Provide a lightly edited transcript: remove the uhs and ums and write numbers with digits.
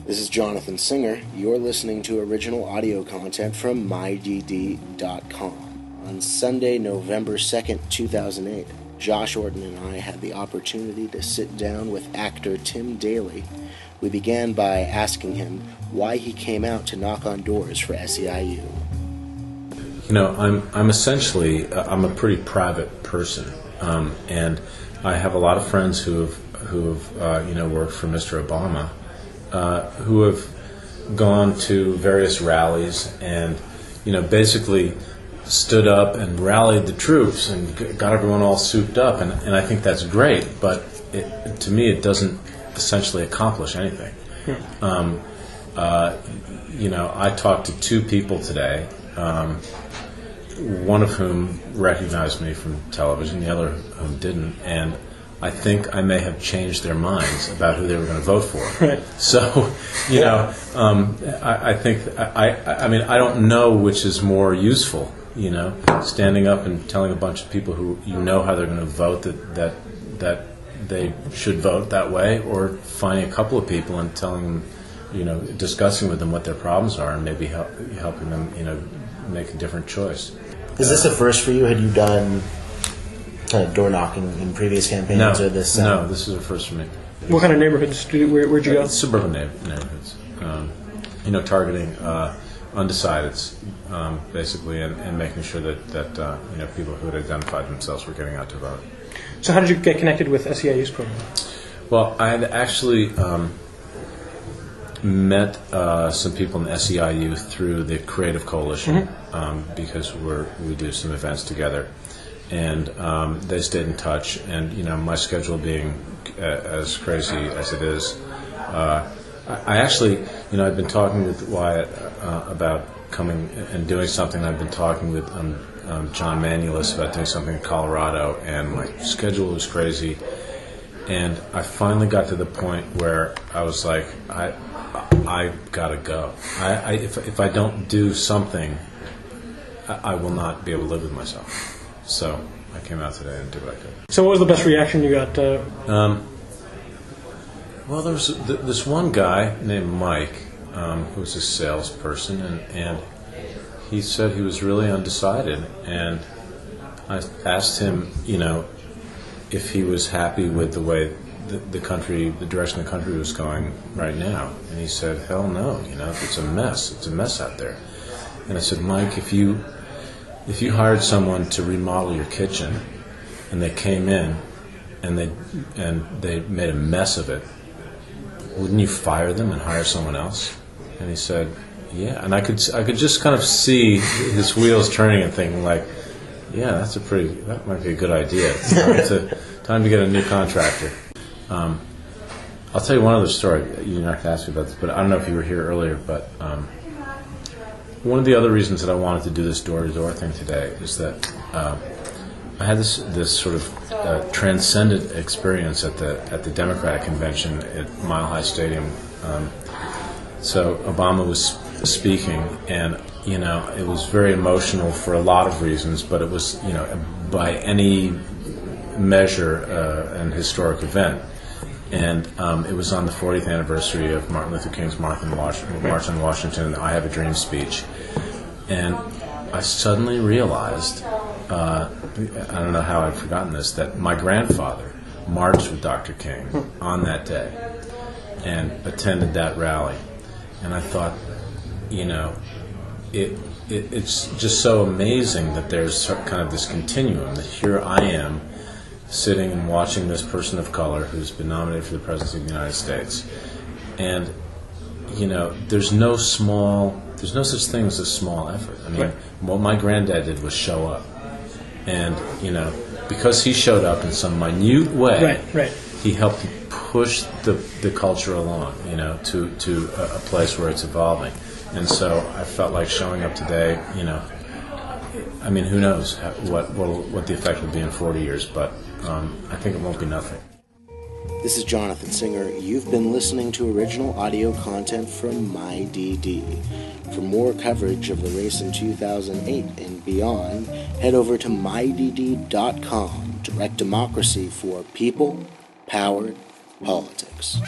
This is Jonathan Singer. You're listening to original audio content from MyDD.com. On Sunday, November 2nd, 2008, Josh Orton and I had the opportunity to sit down with actor Tim Daly. We began by asking him why he came out to knock on doors for SEIU. You know, I'm essentially I'm a pretty private person, and I have a lot of friends who have worked for Mr. Obama, who have gone to various rallies and basically stood up and rallied the troops and got everyone all souped up, and I think that's great, but to me it doesn't essentially accomplish anything. I talked to two people today, one of whom recognized me from television, the other whom didn't, and I think I may have changed their minds about who they were going to vote for. Right. So, I think I don't know which is more useful. Standing up and telling a bunch of people who how they're going to vote that they should vote that way, or finding a couple of people and telling them, discussing with them what their problems are and maybe helping them, make a different choce. Is this a first for you? Had you done kind of door knocking in previous campaigns? No, or this? No, this is a first for me. What kind of neighborhoods? Where'd you go? Suburban neighborhoods. Targeting undecideds, basically, and making sure that people who had identified themselves were getting out to vote. So how did you get connected with SEIU's program? Well, I had actually met some people in SEIU through the Creative Coalition, because we do some events together, and they stayed in touch. And my schedule being as crazy as it is, I actually, I've been talking with Wyatt about coming and doing something. I've been talking with John Manulis about doing something in Colorado, and my schedule was crazy. And I finally got to the point where I was like, I gotta go. If I don't do something, I will not be able to live with myself. So I came out today and did what I could. So what was the best reaction you got? Well, there was this one guy named Mike, who was a salesperson, and he said he was really undecided. And I asked him, if he was happy with the way the direction the country was going right now. And he said, hell no, it's a mess. It's a mess out there. And I said, Mike, if you hired someone to remodel your kitchen, and they came in and they made a mess of it, wouldn't you fire them and hire someone else? And he said, yeah. And I could just kind of see his wheels turning and thinking like, yeah, that might be a good idea. Time to get a new contractor. I'll tell you one other story. You're not going to ask me about this, but I don't know if you were here earlier, but one of the other reasons that I wanted to do this door-to-door thing today is that I had this sort of transcendent experience at the Democratic convention at Mile High Stadium. So Obama was speaking, and it was very emotional for a lot of reasons, but it was by any measure an historic event. And it was on the 40th anniversary of Martin Luther King's March on Washington, and I Have a Dream speech. And I suddenly realized, I don't know how I'd forgotten this, that my grandfather marched with Dr. King on that day and attended that rally. And I thought, it's just so amazing that there's kind of this continuum, that here I am sitting and watching this person of color who's been nominated for the presidency of the United States. And, there's no such thing as a small effort. I mean, what my granddad did was show up. And, because he showed up in some minute way, he helped push the culture along, to a place where it's evolving. And so I felt like showing up today, I mean, who knows what the effect will be in 40 years, but I think it won't be nothing. This is Jonathan Singer. You've been listening to original audio content from MyDD. For more coverage of the race in 2008 and beyond, head over to MyDD.com. Direct democracy for people, powered politics.